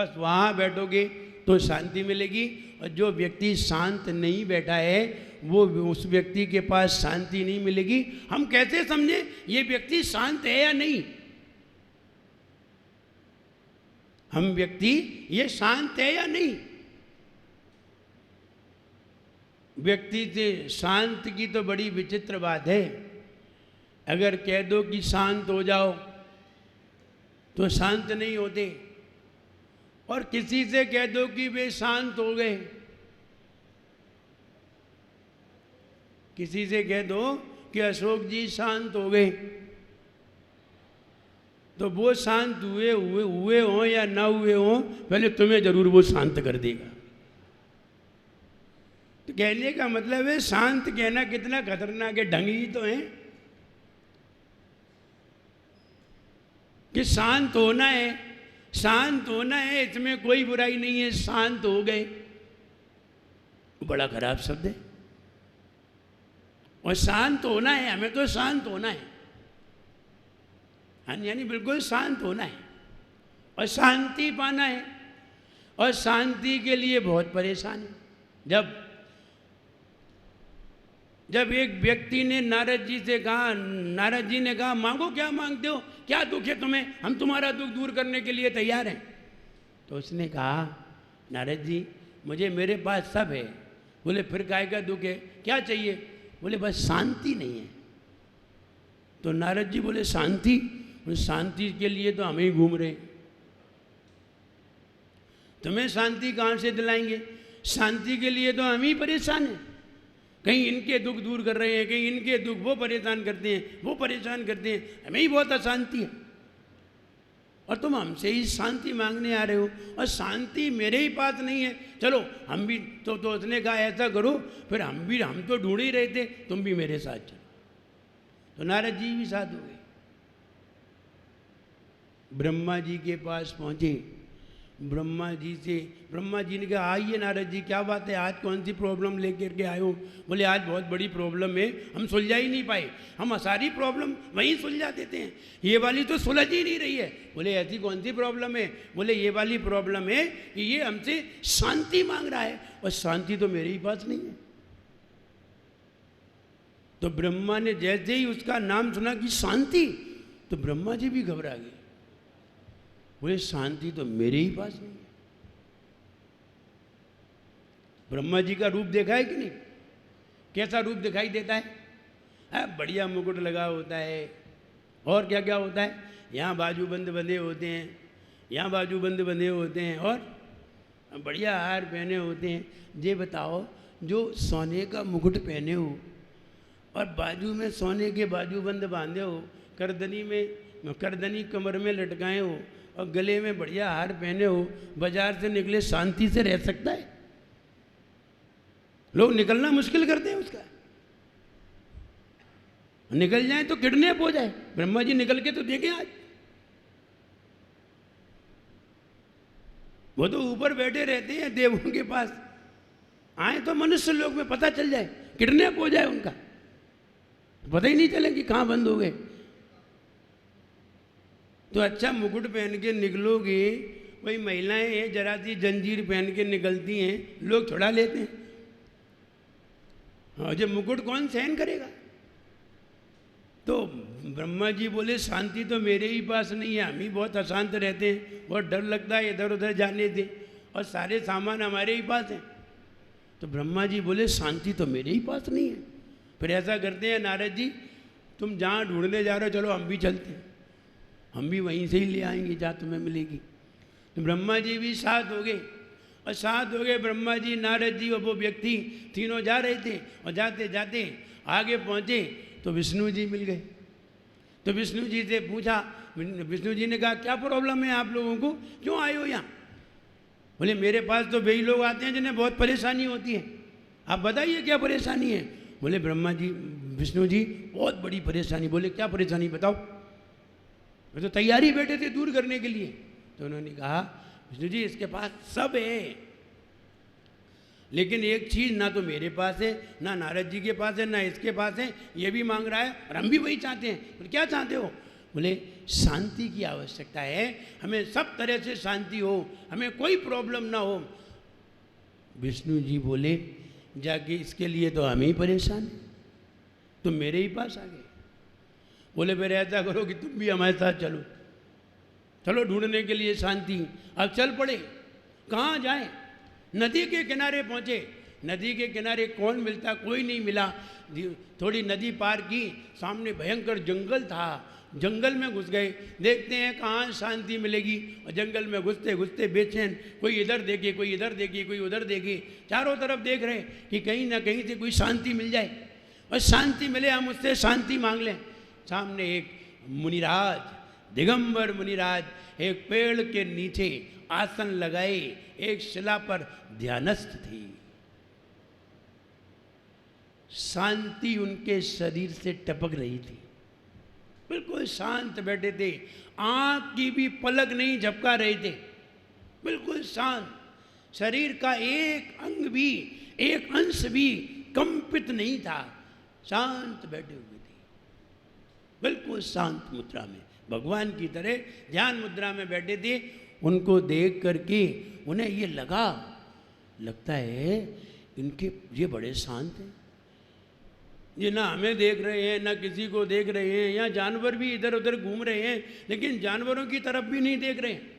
बस वहाँ बैठोगे तो शांति मिलेगी। और जो व्यक्ति शांत नहीं बैठा है वो उस व्यक्ति के पास शांति नहीं मिलेगी। हम कैसे समझें ये व्यक्ति शांत है या नहीं? हम व्यक्ति ये शांत है या नहीं? व्यक्ति से शांत की तो बड़ी विचित्र बात है। अगर कह दो कि शांत हो जाओ तो शांत नहीं होते, और किसी से कह दो कि वे शांत हो गए, किसी से कह दो कि अशोक जी शांत हो गए, तो वो शांत हुए हो या ना हुए हो, पहले तुम्हें जरूर वो शांत कर देगा। तो कहने का मतलब है शांत कहना कितना खतरनाक है। ढंग ही तो है कि शांत होना है, शांत होना है, इसमें कोई बुराई नहीं है। शांत हो गए बड़ा खराब शब्द है। और शांत होना है, हमें तो शांत होना है, यानी बिल्कुल शांत होना है और शांति पाना है। और शांति के लिए बहुत परेशान है। जब एक व्यक्ति ने नारद जी से कहा, नारद जी ने कहा मांगो, क्या मांगते हो, क्या दुख है तुम्हें, हम तुम्हारा दुख दूर करने के लिए तैयार हैं। तो उसने कहा नारद जी मुझे मेरे पास सब है। बोले फिर काय का दुख है, क्या चाहिए? बोले बस शांति नहीं है। तो नारद जी बोले शांति? शांति के लिए तो हम ही घूम रहे, तुम्हें शांति कहाँ से दिलाएंगे? शांति के लिए तो हम ही परेशान हैं। कहीं इनके दुख दूर कर रहे हैं, कहीं इनके दुख वो परेशान करते हैं, वो परेशान करते हैं, हमें ही बहुत अशांति है। और तुम हमसे ही शांति मांगने आ रहे हो, और शांति मेरे ही पास नहीं है। चलो हम भी तो उसने कहा ऐसा करो, फिर हम तो ढूंढ ही रहे थे, तुम भी मेरे साथ चलो। तो नारद जी भी साथ हो गए। ब्रह्मा जी के पास पहुंचे। ब्रह्मा जी ने कहा आइए नारद जी, क्या बात है, आज कौन सी प्रॉब्लम लेकर के आए हो? बोले आज बहुत बड़ी प्रॉब्लम है, हम सुलझा ही नहीं पाए। हम सारी प्रॉब्लम वहीं सुलझा देते हैं, ये वाली तो सुलझ ही नहीं रही है। बोले ऐसी कौन सी प्रॉब्लम है? बोले ये वाली प्रॉब्लम है कि ये हमसे शांति मांग रहा है, और शांति तो मेरे ही पास नहीं है। तो ब्रह्मा ने जैसे ही उसका नाम सुना कि शांति, तो ब्रह्मा जी भी घबरा गए। बोले शांति तो मेरे ही पास नहीं है। ब्रह्मा जी का रूप देखा है कि नहीं? कैसा रूप दिखाई देता है? बढ़िया मुकुट लगा होता है, और क्या क्या होता है, यहाँ बाजूबंद बंधे होते हैं, यहाँ बाजूबंद बंधे होते हैं, और बढ़िया हार पहने होते हैं। ये बताओ जो सोने का मुकुट पहने हो और बाजू में सोने के बाजूबंद बांधे हो, करदनी कमर में लटकाए हो और गले में बढ़िया हार पहने हो, बाजार से निकले शांति से रह सकता है? लोग निकलना मुश्किल करते हैं उसका। निकल जाए तो किडनैप हो जाए। ब्रह्मा जी निकल के तो देखें आज, वो तो ऊपर बैठे रहते हैं देवों के पास, आए तो मनुष्य लोग में पता चल जाए, किडनैप हो जाए उनका, पता ही नहीं चले कि कहाँ बंद हो गए। तो अच्छा मुकुट पहन के निकलोगे, वही महिलाएं हैं जरा सी जंजीर पहन के निकलती हैं, लोग छुड़ा लेते हैं। और जब मुकुट कौन सहन करेगा? तो ब्रह्मा जी बोले शांति तो मेरे ही पास नहीं है, हम ही बहुत अशांत रहते हैं, बहुत डर लगता है इधर उधर जाने दे, और सारे सामान हमारे ही पास हैं। तो ब्रह्मा जी बोले शांति तो मेरे ही पास नहीं है। फिर ऐसा करते हैं नारद जी, तुम जहाँ ढूंढने जा रहे हो चलो हम भी चलते हैं, हम भी वहीं से ही ले आएंगे जहाँ तुम्हें मिलेगी। तो ब्रह्मा जी भी साथ हो गए, और साथ हो गए ब्रह्मा जी, नारद जी और वो व्यक्ति, तीनों जा रहे थे। और जाते जाते आगे पहुँचे तो विष्णु जी मिल गए। तो विष्णु जी से पूछा, विष्णु जी ने कहा क्या प्रॉब्लम है आप लोगों को, क्यों आए हो यहाँ? बोले मेरे पास तो वही लोग आते हैं जिन्हें बहुत परेशानी होती है, आप बताइए क्या परेशानी है? बोले ब्रह्मा जी, विष्णु जी बहुत बड़ी परेशानी। बोले क्या परेशानी बताओ? मैं तो तैयारी बैठे थे दूर करने के लिए। तो उन्होंने कहा विष्णु जी इसके पास सब है, लेकिन एक चीज़ ना तो मेरे पास है, ना नारद जी के पास है, ना इसके पास है, ये भी मांग रहा है और हम भी वही चाहते हैं। तो क्या चाहते हो? बोले शांति की आवश्यकता है, हमें सब तरह से शांति हो, हमें कोई प्रॉब्लम ना हो। विष्णु जी बोले जाके इसके लिए तो हम ही परेशान हैं, तुम मेरे ही पास आ गए। बोले फिर ऐसा करो कि तुम भी हमारे साथ चलो, चलो ढूंढने के लिए शांति। अब चल पड़े। कहाँ जाए? नदी के किनारे पहुँचे। नदी के किनारे कौन मिलता, कोई नहीं मिला। थोड़ी नदी पार की, सामने भयंकर जंगल था, जंगल में घुस गए। देखते हैं कहाँ शांति मिलेगी। और जंगल में घुसते घुसते बेचैन, कोई इधर देखे, कोई इधर देखे, कोई उधर देखे, चारों तरफ देख रहे कि कहीं ना कहीं से कोई शांति मिल जाए, और शांति मिले, हम उससे शांति मांग लें। सामने एक मुनिराज, दिगंबर मुनिराज, एक पेड़ के नीचे आसन लगाए एक शिला पर ध्यानस्थ थी। शांति उनके शरीर से टपक रही थी, बिल्कुल शांत बैठे थे, आंख की भी पलक नहीं झपका रहे थे, बिल्कुल शांत। शरीर का एक अंग भी, एक अंश भी कंपित नहीं था, शांत बैठे हुए थे, बिल्कुल शांत मुद्रा में, भगवान की तरह ध्यान मुद्रा में बैठे थे। उनको देख करके उन्हें ये लगता है इनके ये बड़े शांत हैं, ये ना हमें देख रहे हैं ना किसी को देख रहे हैं। यहाँ जानवर भी इधर उधर घूम रहे हैं, लेकिन जानवरों की तरफ भी नहीं देख रहे हैं,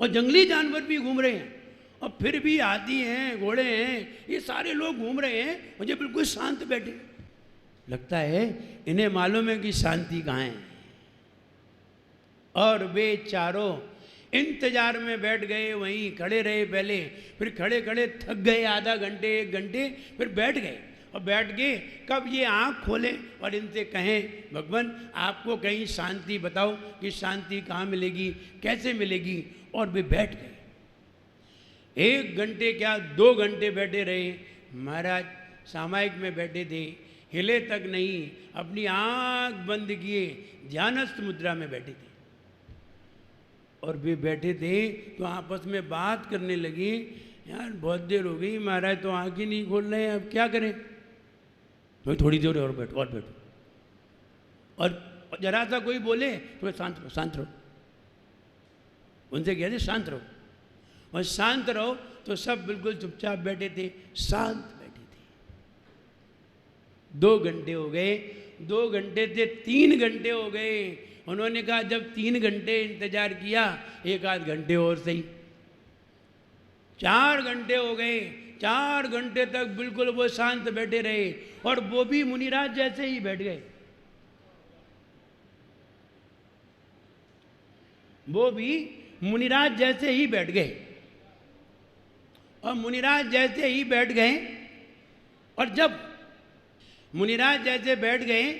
और जंगली जानवर भी घूम रहे हैं, और फिर भी हाथी हैं, घोड़े हैं, ये सारे लोग घूम रहे हैं, मुझे बिल्कुल शांत बैठे। लगता है इन्हें मालूम है कि शांति कहाँ है। और वे चारों इंतजार में बैठ गए, वहीं खड़े रहे पहले, फिर खड़े खड़े थक गए, आधा घंटे 1 घंटे, फिर बैठ गए। और बैठ के कब ये आँख खोलें और इनसे कहें भगवान आपको कहीं शांति बताओ कि शांति कहाँ मिलेगी, कैसे मिलेगी। और वे बैठ गए। 1 घंटे क्या 2 घंटे बैठे रहे। महाराज सामायिक में बैठे थे, हिले तक नहीं, अपनी आँख बंद किए ध्यानस्थ मुद्रा में बैठे थे। और वे बैठे थे तो आपस में बात करने लगे, यार बहुत देर हो गई महाराज तो आँख ही नहीं खोल रहे हैं, अब क्या करें। तो थोड़ी देर और बैठो, और जरा सा कोई बोले तो शांत रहो, शांत रहो। उनसे कहते शांत रहो, और शांत रहो। तो सब बिल्कुल चुपचाप बैठे थे, शांत बैठे थे। 2 घंटे हो गए, 2 घंटे से 3 घंटे हो गए। उन्होंने कहा जब 3 घंटे इंतजार किया, 1 आध घंटे और सही। 4 घंटे हो गए, 4 घंटे तक बिल्कुल वो शांत बैठे रहे, और वो भी मुनिराज जैसे ही बैठ गए। वो भी मुनिराज जैसे ही बैठ गए। और मुनिराज जैसे ही बैठ गए, और जब मुनिराज जैसे बैठ गए,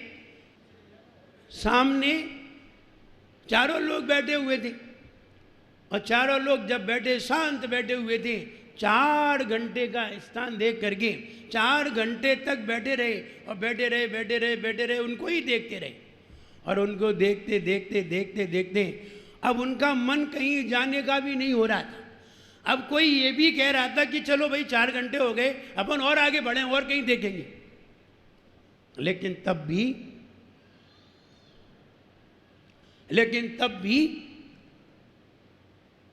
सामने चारों लोग बैठे हुए थे, और चारों लोग जब बैठे शांत बैठे हुए थे, 4 घंटे का स्थान देख करके 4 घंटे तक बैठे रहे, और बैठे रहे बैठे रहे बैठे रहे, उनको ही देखते रहे। और उनको देखते देखते देखते देखते अब उनका मन कहीं जाने का भी नहीं हो रहा था। अब कोई ये भी कह रहा था कि चलो भाई 4 घंटे हो गए, अपन और आगे बढ़ें और कहीं देखेंगे। लेकिन तब भी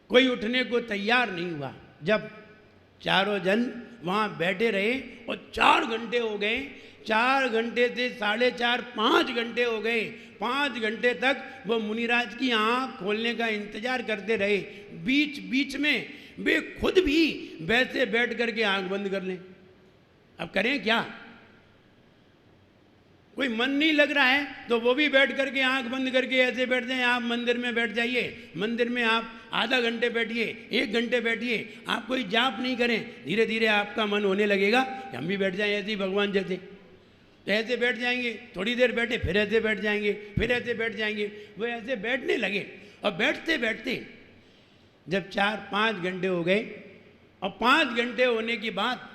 कोई उठने को तैयार नहीं हुआ। जब चारों जन वहाँ बैठे रहे और 4 घंटे हो गए, 4 घंटे से 4.5 5 घंटे हो गए। 5 घंटे तक वो मुनिराज की आँख खोलने का इंतजार करते रहे। बीच बीच में वे खुद भी वैसे बैठ करके आँख बंद कर लें। अब करें क्या? कोई मन नहीं लग रहा है तो वो भी बैठ करके आंख बंद करके ऐसे बैठ जाएं। आप मंदिर में बैठ जाइए, मंदिर में आप आधा घंटे बैठिए, 1 घंटे बैठिए, आप कोई जाप नहीं करें, धीरे धीरे आपका मन होने लगेगा कि हम भी बैठ जाएं ऐसे ही भगवान जैसे। तो ऐसे बैठ जाएंगे, थोड़ी देर बैठे फिर ऐसे बैठ जाएंगे, फिर ऐसे बैठ जाएंगे। वो ऐसे बैठने लगे और बैठते बैठते जब 4-5 घंटे हो गए और 5 घंटे होने के बाद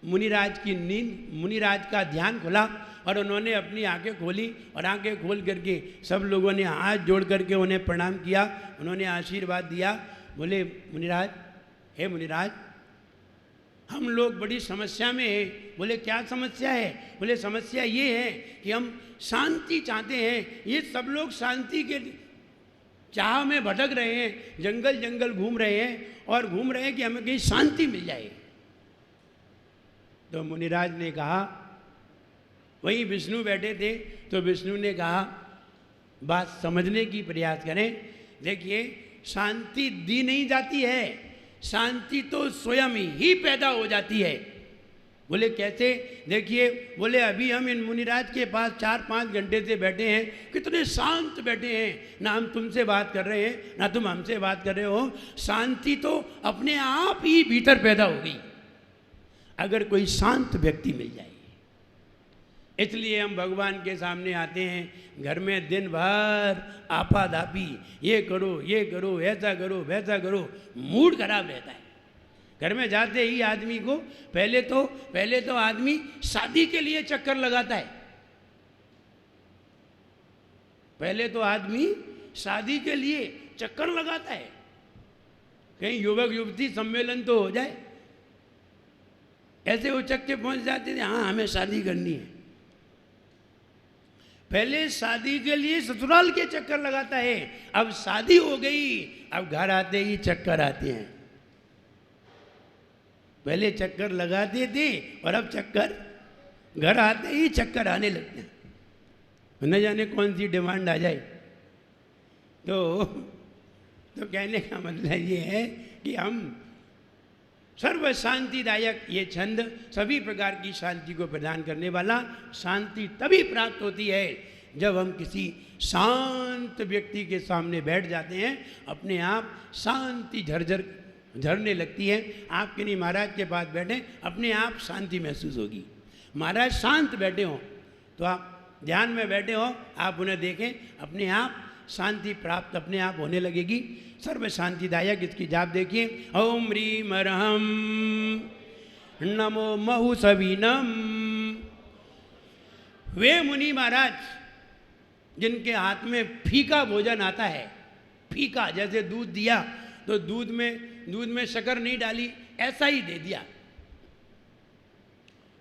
मुनिराज की नींद, मुनिराज का ध्यान खुला और उन्होंने अपनी आंखें खोली और आंखें खोल करके सब लोगों ने हाथ जोड़ करके उन्हें प्रणाम किया। उन्होंने आशीर्वाद दिया। बोले मुनिराज, हे मुनिराज, हम लोग बड़ी समस्या में हैं। बोले क्या समस्या है? बोले समस्या ये है कि हम शांति चाहते हैं। ये सब लोग शांति के चाह में भटक रहे हैं, जंगल जंगल घूम रहे हैं और घूम रहे हैं कि हमें कहीं शांति मिल जाए। तो मुनिराज ने कहा, वहीं विष्णु बैठे थे, तो विष्णु ने कहा बात समझने की प्रयास करें। देखिए, शांति दी नहीं जाती है, शांति तो स्वयं ही पैदा हो जाती है। बोले कैसे? देखिए, बोले अभी हम इन मुनिराज के पास 4-5 घंटे से बैठे हैं, कितने शांत बैठे हैं, ना हम तुमसे बात कर रहे हैं ना तुम हमसे बात कर रहे हो। शांति तो अपने आप ही भीतर पैदा हो गई अगर कोई शांत व्यक्ति मिल जाए। इसलिए हम भगवान के सामने आते हैं, घर में दिन भर आपाधापी, ये करो, ऐसा करो, वैसा करो, मूड खराब रहता है। घर में जाते ही आदमी को पहले तो आदमी शादी के लिए चक्कर लगाता है। पहले तो आदमी शादी के लिए चक्कर लगाता है, कहीं युवक युवती सम्मेलन तो हो जाए। ऐसे उचक के पहुंच जाते थे, हाँ हमें शादी करनी है। पहले शादी के लिए ससुराल के चक्कर लगाता है, अब शादी हो गई, अब घर आते ही चक्कर आते हैं। पहले चक्कर लगाते थे और अब चक्कर घर आते ही चक्कर आने लगते हैं। न जाने कौन सी डिमांड आ जाए। तो कहने का मतलब ये है कि हम सर्व शांतिदायक, ये छंद सभी प्रकार की शांति को प्रदान करने वाला। शांति तभी प्राप्त होती है जब हम किसी शांत व्यक्ति के सामने बैठ जाते हैं, अपने आप शांति झरने लगती है। आप किन्हीं महाराज के पास बैठे, अपने आप शांति महसूस होगी। महाराज शांत बैठे हों तो आप ध्यान में बैठे हो, आप उन्हें देखें, अपने आप शांति प्राप्त अपने आप होने लगेगी। सर्व शांतिदायक इसकी जाप देखिए। ओम ह्रीम अरहम नमो महु सवीनम। वे मुनि महाराज जिनके हाथ में फीका भोजन आता है, फीका जैसे दूध दिया तो दूध में शक्कर नहीं डाली, ऐसा ही दे दिया।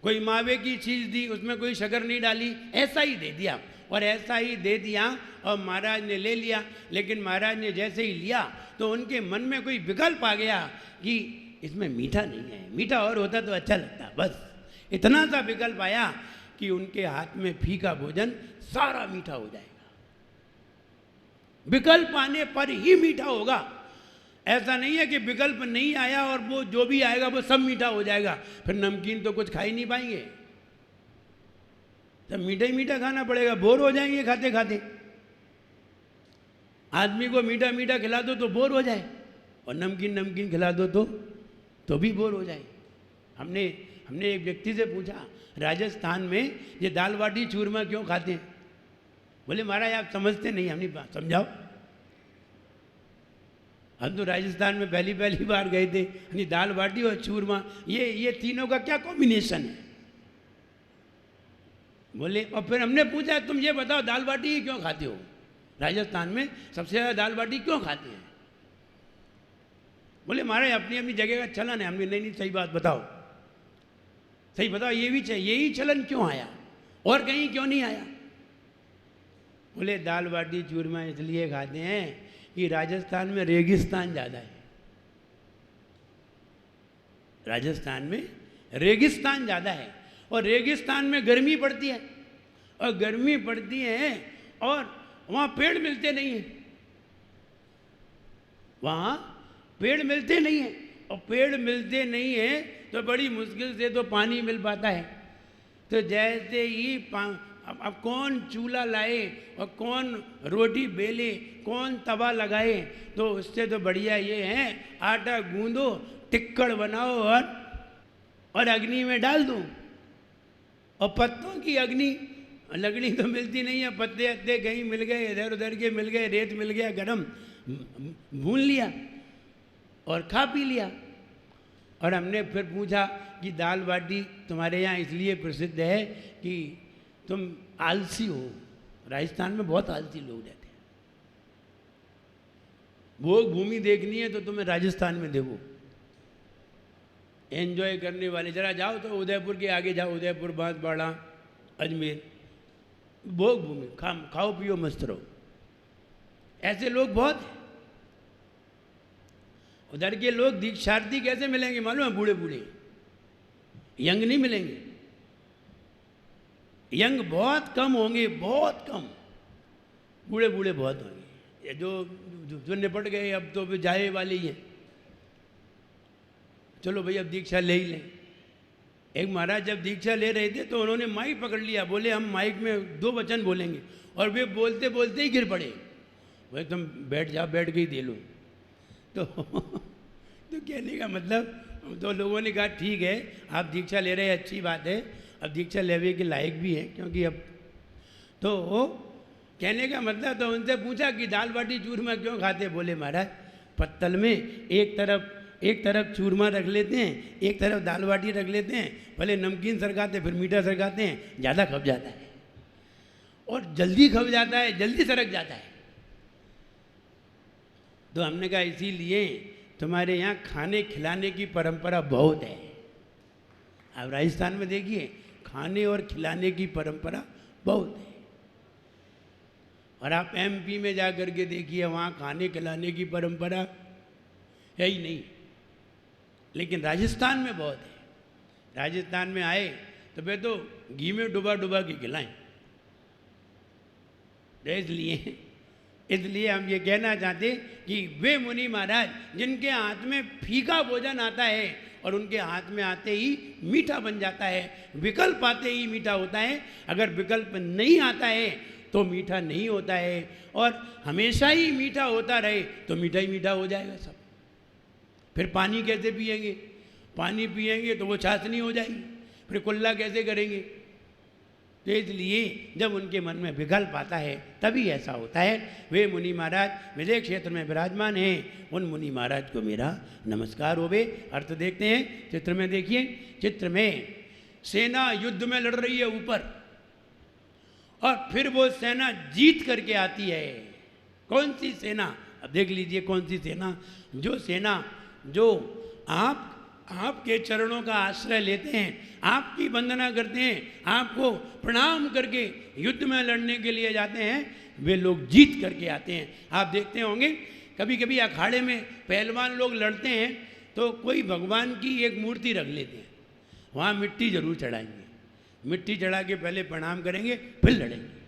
कोई मावे की चीज़ दी, उसमें कोई शक्कर नहीं डाली, ऐसा ही दे दिया। और ऐसा ही दे दिया और महाराज ने ले लिया। लेकिन महाराज ने जैसे ही लिया तो उनके मन में कोई विकल्प आ गया कि इसमें मीठा नहीं है, मीठा और होता तो अच्छा लगता। बस इतना सा विकल्प आया कि उनके हाथ में फीका भोजन सारा मीठा हो जाएगा। विकल्प आने पर ही मीठा होगा। ऐसा नहीं है कि विकल्प नहीं आया और वो जो भी आएगा वो सब मीठा हो जाएगा, फिर नमकीन तो कुछ खा ही नहीं पाएंगे। तब मीठा ही मीठा खाना पड़ेगा, बोर हो जाएंगे खाते खाते। आदमी को मीठा मीठा खिला दो तो बोर हो जाए, और नमकीन नमकीन खिला दो तो भी बोर हो जाए। हमने एक व्यक्ति से पूछा, राजस्थान में ये दाल बाटी चूरमा क्यों खाते हैं? बोले महाराज आप समझते नहीं, हमने समझाओ। हम तो राजस्थान में पहली बार गए थे, यानी दाल बाटी और चूरमा, ये तीनों का क्या कॉम्बिनेशन है? बोले, और फिर हमने पूछा तुम ये बताओ दाल बाटी क्यों खाते हो? राजस्थान में सबसे ज़्यादा दाल बाटी क्यों खाते हैं? बोले महाराज अपनी अपनी जगह का चलन है। हमने नहीं सही बात बताओ, सही बताओ, ये भी चाहिए, यही चलन क्यों आया और कहीं क्यों नहीं आया? बोले दाल बाटी चूरमा इसलिए खाते हैं कि राजस्थान में रेगिस्तान ज़्यादा है। राजस्थान में रेगिस्तान ज़्यादा है और रेगिस्तान में गर्मी पड़ती है, और गर्मी पड़ती है और वहाँ पेड़ मिलते नहीं हैं। वहाँ पेड़ मिलते नहीं हैं, और पेड़ मिलते नहीं हैं तो बड़ी मुश्किल से तो पानी मिल पाता है। तो जैसे ही अब कौन चूल्हा लाए और कौन रोटी बेले, कौन तवा लगाए, तो उससे तो बढ़िया ये है आटा गूंदो, टिक्कड़ बनाओ और अग्नि में डाल दो। और पत्तों की अग्नि लगनी तो मिलती नहीं है, पत्ते अत्ते कहीं मिल गए, इधर उधर के मिल गए, रेत मिल गया, गरम भून लिया और खा पी लिया। और हमने फिर पूछा कि दाल बाटी तुम्हारे यहाँ इसलिए प्रसिद्ध है कि तुम आलसी हो। राजस्थान में बहुत आलसी लोग रहते हैं। भोग भूमि देखनी है तो तुम्हें राजस्थान में देखो, एंजॉय करने वाले, जरा जाओ तो उदयपुर के आगे जाओ, उदयपुर, बांसवाड़ा, अजमेर, भोग भूमि, खाओ पियो मस्त रहो, ऐसे लोग बहुत हैं। उधर के लोग दीक्षार्थी कैसे मिलेंगे मालूम है? बूढ़े बूढ़े, यंग नहीं मिलेंगे, यंग बहुत कम होंगे, बहुत कम, बूढ़े बूढ़े बहुत होंगे। ये जो निपट गए अब तो वे जाए वाले ही हैं, चलो भाई अब दीक्षा ले ही लें। एक महाराज जब दीक्षा ले रहे थे तो उन्होंने माइक पकड़ लिया, बोले हम माइक में 2 वचन बोलेंगे, और वे बोलते बोलते ही गिर पड़े। भाई तुम बैठ जाओ, बैठ के ही दे लो। तो कहने का मतलब, तो लोगों ने कहा ठीक है आप दीक्षा ले रहे हैं, अच्छी बात है, अब दीक्षा लेने के लायक भी है, क्योंकि अब तो कहने का मतलब, तो उनसे पूछा कि दाल बाटी चूरमा क्यों खाते? बोले महाराज पत्तल में एक तरफ चूरमा रख लेते हैं, एक तरफ दाल बाटी रख लेते हैं, पहले नमकीन सरकाते फिर मीठा सरकाते हैं, ज़्यादा खप जाता है और जल्दी खप जाता है, जल्दी सरक जाता है। तो हमने कहा इसीलिए तुम्हारे यहाँ खाने खिलाने की परंपरा बहुत है। आप राजस्थान में देखिए खाने और खिलाने की परंपरा बहुत है, और आप एमपी में जा कर के देखिए वहाँ खाने खिलाने की परंपरा है ही नहीं, लेकिन राजस्थान में बहुत है। राजस्थान में आए तो वे तो घी में डुबा डुबा के खिलाएं। इसलिए हम ये कहना चाहते कि वे मुनि महाराज जिनके हाथ में फीका भोजन आता है और उनके हाथ में आते ही मीठा बन जाता है, विकल्प आते ही मीठा होता है, अगर विकल्प नहीं आता है तो मीठा नहीं होता है, और हमेशा ही मीठा होता रहे तो मीठा ही मीठा हो जाएगा सब। फिर पानी कैसे पिएंगे? पानी पिएंगे तो वो छाछनी हो जाएगी, फिर कुल्ला कैसे करेंगे? तो इसलिए जब उनके मन में विकल्प आता है तभी ऐसा होता है। वे मुनि महाराज विजय क्षेत्र में विराजमान हैं, उन मुनि महाराज को मेरा नमस्कार होवे। अर्थ देखते हैं, चित्र में देखिए, चित्र में सेना युद्ध में लड़ रही है ऊपर, और फिर वो सेना जीत करके आती है। कौन सी सेना? अब देख लीजिए कौन सी सेना। जो सेना जो आपके चरणों का आश्रय लेते हैं, आपकी वंदना करते हैं, आपको प्रणाम करके युद्ध में लड़ने के लिए जाते हैं, वे लोग जीत करके आते हैं। आप देखते होंगे कभी कभी अखाड़े में पहलवान लोग लड़ते हैं तो कोई भगवान की एक मूर्ति रख लेते हैं, वहाँ मिट्टी जरूर चढ़ाएंगे, मिट्टी चढ़ा के पहले प्रणाम करेंगे फिर लड़ेंगे।